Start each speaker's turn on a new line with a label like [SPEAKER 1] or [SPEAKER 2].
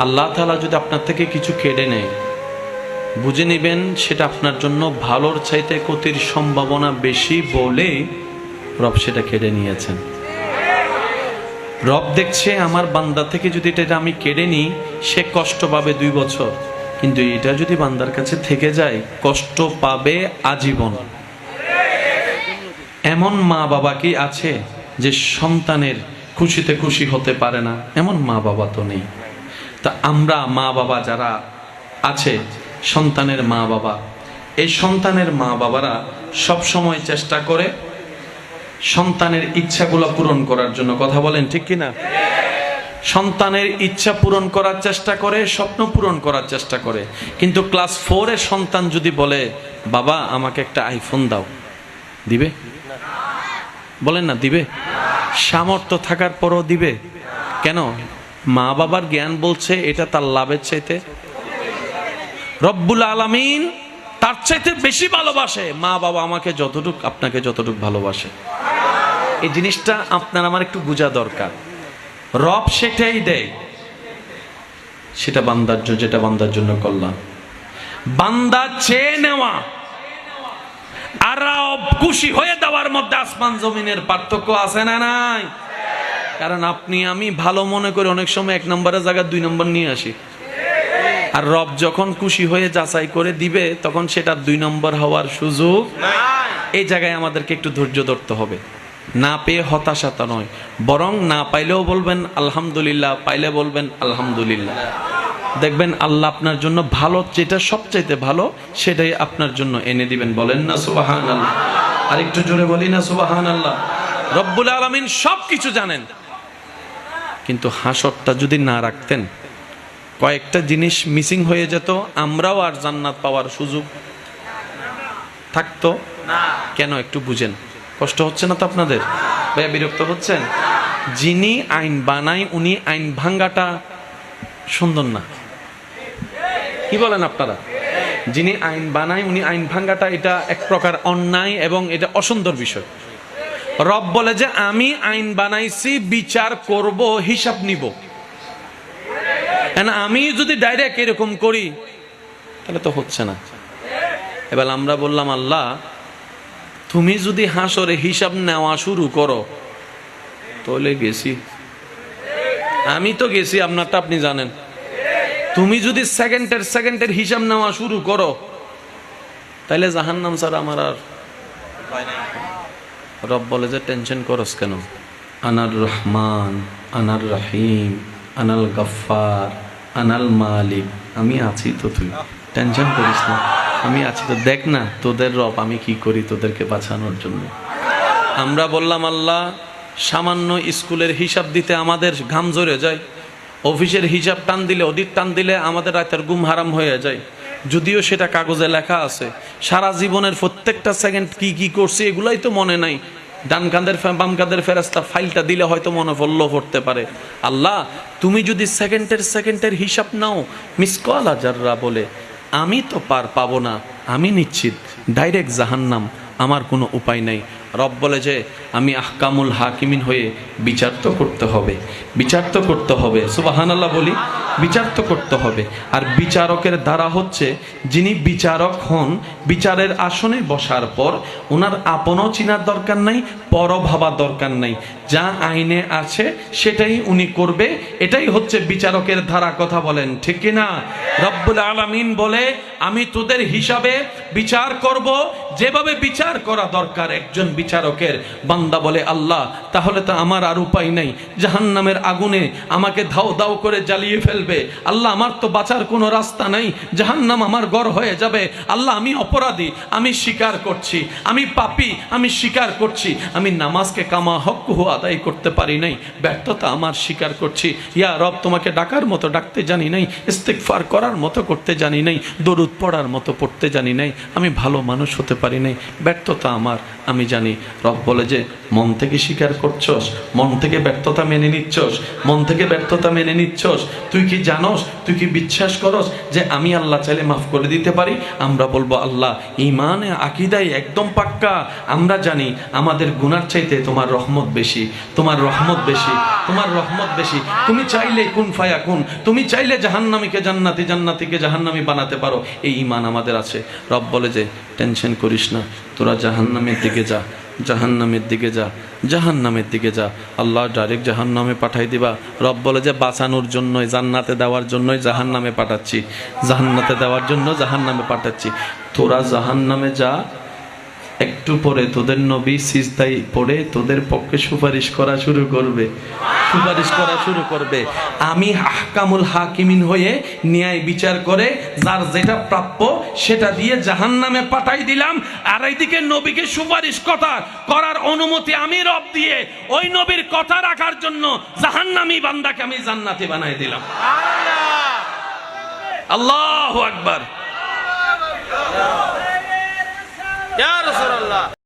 [SPEAKER 1] আল্লাহ তাআলা যদি আপনার থেকে কিছু কেড়ে নেয়, বুঝে নেবেন সেটা আপনার জন্য ভালোর চাইতে ক্ষতির সম্ভাবনা বেশি বলে রব সেটা কেড়ে নিয়েছেন। রব দেখছে আমার বান্দা থেকে যদি এটা আমি কেড়ে নিই, সে কষ্ট পাবে 2 বছর, কিন্তু এটা যদি বান্দার কাছে থেকে যায় কষ্ট পাবে আজীবন। এমন মা বাবা কি আছে যে সন্তানের খুশিতে খুশি হতে পারে না? এমন মা বাবা তো নেই। তা আমরা মা বাবা যারা আছে, সন্তানের মা বাবা, এই সন্তানের মা বাবারা সব সময় চেষ্টা করে সন্তানের ইচ্ছাগুলো পূরণ করার জন্য। কথা বলেন ঠিক কিনা? সন্তানের ইচ্ছা পূরণ করার চেষ্টা করে, স্বপ্ন পূরণ করার চেষ্টা করে। কিন্তু ক্লাস 4 এর সন্তান যদি বলে বাবা আমাকে একটা আইফোন দাও, দিবে? বলেন না দিবে? সামর্থ্য থাকার পরও দিবে? কেন? মা বাবার জ্ঞান বলছে এটা তার লাভের চাইতে রব্বুল আলামিন তার চাইতে বেশি ভালোবাসে। মা বাবা আমাকে যতটুকু আপনাকে যতটুকু ভালোবাসে, এই জিনিসটা আপনার আমার একটু বোঝা দরকার। রব সেটাই দেয়, সেটা বান্দার জন্য, যেটা বান্দার জন্য কল্যাণ। বান্দা চেয়ে নেওয়া আর রব খুশি হয়ে দেওয়ার মধ্যে আসমান জমিনের পার্থক্য আছে না নাই? কারণ আপনি আমি ভালো মনে করে অনেক সময় 1 নম্বরের জায়গায় 2 নম্বর নিয়ে আসি, আর রব যখন খুশি হয়ে যাচাই করে দিবে তখন সেটা 2 নম্বর হওয়ার সুযোগ নাই। এই জায়গায় আমাদেরকে একটু ধৈর্য ধরতে হবে। না পেয়ে হতাশাতা নয়, বরং না পাইলেও বলবেন আলহামদুলিল্লাহ, পাইলে বলবেন আলহামদুলিল্লাহ। দেখবেন আল্লাহ আপনার জন্য ভালো, যেটা সবচাইতে ভালো সেটাই আপনার জন্য এনে দিবেন। বলেন না সুবহানাল্লাহ? আর একটু জোরে বলি না সুবহানাল্লাহ? রব্বুল আলামিন সবকিছু জানেন, কিন্তু হাসরটা যদি না রাখতেন কয়েকটা জিনিস মিসিং হয়ে যেত, আমরাও আর জান্নাত পাওয়ার সুযোগ থাকতো না। কেন একটু বুঝেন। কষ্ট হচ্ছে না তো আপনাদের? ভাইয়া বিরক্ত হচ্ছেন? যিনি আইন বানায় উনি আইন ভাঙ্গাটা সুন্দর না? কি বলেন আপনারা? যিনি আইন বানায় উনি আইন ভাঙ্গাটা, এটা এক প্রকার অন্যায় এবং এটা অসুন্দর বিষয়। রব বলে যে আমি আইন বানাইছি, বিচার করব, হিসাব নিব। আমি যদি ডাইরেক্ট এরকম করি তাহলে তো হচ্ছে না। এবার আমরা বললাম আল্লাহ তুমি যদি হাসরে হিসাব নেওয়া শুরু করো তাহলে গেছি, আমি তো গেছি, আপনারটা আপনি জানেন। তুমি যদি সেকেন্ডের হিসাব নেওয়া শুরু করো তাহলে জাহান্নাম ছাড়া আমার আর। রব বলে যে টেনশন করস কেন? আনার রহমান, আনার রহিম, আনাল গফফার, আনাল মালিক, আমি আছি তো, তুই টেনশন করিস না, আমি আছি তো। দেখ না তোদের রব আমি কি করি তোদেরকে বাঁচানোর জন্য। আমরা বললাম আল্লাহ সামান্য স্কুলের হিসাব দিতে আমাদের ঘাম ঝরে যায়, অফিসের হিসাব টান দিলে, অডিট টান দিলে আমাদের রাতের ঘুম হারাম হয়ে যায়, যদিও সেটা কাগজে লেখা আছে। সারা জীবনের প্রত্যেকটা সেকেন্ড কি কি করছি এগুলাই তো মনে নাই। ডান কাঁধের বাম কাঁধের ফেরেশতা ফাইলটা দিলে হয়তো মনে পড়তে পারে। আল্লাহ তুমি যদি সেকেন্ডের হিসাব নাও মিসকাল জাররা বলে, আমি তো পাবো না, আমি নিশ্চিত ডাইরেক্ট জাহান্নাম, আমার কোনো উপায় নাই। রব বলে যে আমি আহকামুল হাকিমিন হয়ে বিচার তো করতে হবে, বিচার তো করতে হবে। সুবহানাল্লাহ বলি, বিচার তো করতে হবে। আর বিচারকের দ্বারা হচ্ছে যিনি বিচারক হন, বিচারের আসনে বসার পর ওনার আপনও চিনার দরকার নাই, পরও ভাবার দরকার নাই, যা আইনে আছে সেটাই উনি করবে। এটাই হচ্ছে বিচারকের ধারা। কথা বলেন ঠিক কিনা? রব্বুল আলামিন বলে আমি তোদের হিসাবে বিচার করব যেভাবে বিচার করা দরকার একজন বিচারকের। বান্দা বলে আল্লাহ তাহলে তো আমার আর উপায় নাই, জাহান্নামের আগুনে আমাকে ধাও দাও করে জ্বালিয়ে ফেলবে। আল্লাহ আমার তো বাঁচার কোনো রাস্তা নাই, জাহান্নাম আমার ঘর হয়ে যাবে। আল্লাহ আমি অপরাধী, আমি স্বীকার করছি, আমি পাপী, আমি স্বীকার করছি, আমি নামাজকে কামা হক্কুহু আদায় করতে পারি নাই, ব্যর্থতা আমার স্বীকার করছি। ইয়া রব তোমাকে ডাকার মতো ডাকতে জানি নাই, ইস্তিগফার করার মতো করতে জানি নাই, দরুদ পড়ার মতো পড়তে জানি নাই, আমি ভালো মানুষ হতে পারি নাই, ব্যর্থতা আমার, আমি জানি একটুখানি। রব বলে যে মন থেকে স্বীকার করছস, মন থেকে ব্যর্থতা মেনে নিচ্ছস, মন থেকে ব্যর্থতা মেনে নিচ্ছস, তুই কি জানোস, তুই কি বিশ্বাস করস যে আমি আল্লাহ চাইলে মাফ করে দিতে পারি? আমরা বলবো আল্লাহ ঈমানে আকীদায় একদম পাক্কা, আমরা জানি আমাদের গুনার চাইতে তোমার রহমত বেশি, তোমার রহমত বেশি, তোমার রহমত বেশি। তুমি চাইলে কুন ফায়াকুন, তুমি চাইলে জাহান্নামীকে জান্নাতি, জান্নাতীকে জাহান্নামী বানাতে পারো, এই ঈমান আমাদের আছে। রব বলে যে টেনশন করিস না, তোরা জাহান্নামের দিকে যা, জাহান্নামের দিকে যা, জাহান্নামের দিকে যা, আল্লাহ ডাইরেক্ট জাহান্নামে পাঠাই দিবা। রব বলে যে বাঁচানোর জন্যই, জান্নাতে দেওয়ার জন্যই জাহান্নামে পাঠাচ্ছি, জান্নাতে দেওয়ার জন্য জাহান্নামে পাঠাচ্ছি। তোরা জাহান্নামে যা, একটু পরে তোদের নবী সিজদায় পড়ে তোদের পক্ষে সুপারিশ করা শুরু করবে, সুপারিশ করা শুরু করবে। আমি আহকামুল হাকিমিন হয়ে ন্যায় বিচার করে যার যেটা প্রাপ্য সেটা দিয়ে জাহান্নামে পাঠাই দিলাম, আর এইদিকে নবীকে সুপারিশ কথা করার অনুমতি আমি রব দিয়ে ওই নবীর কথা রাখার জন্য জাহান্নামী বান্দাকে আমি জান্নাতি বানাই দিলাম। আল্লাহু আকবার। ইয়া রাসূলুল্লাহ।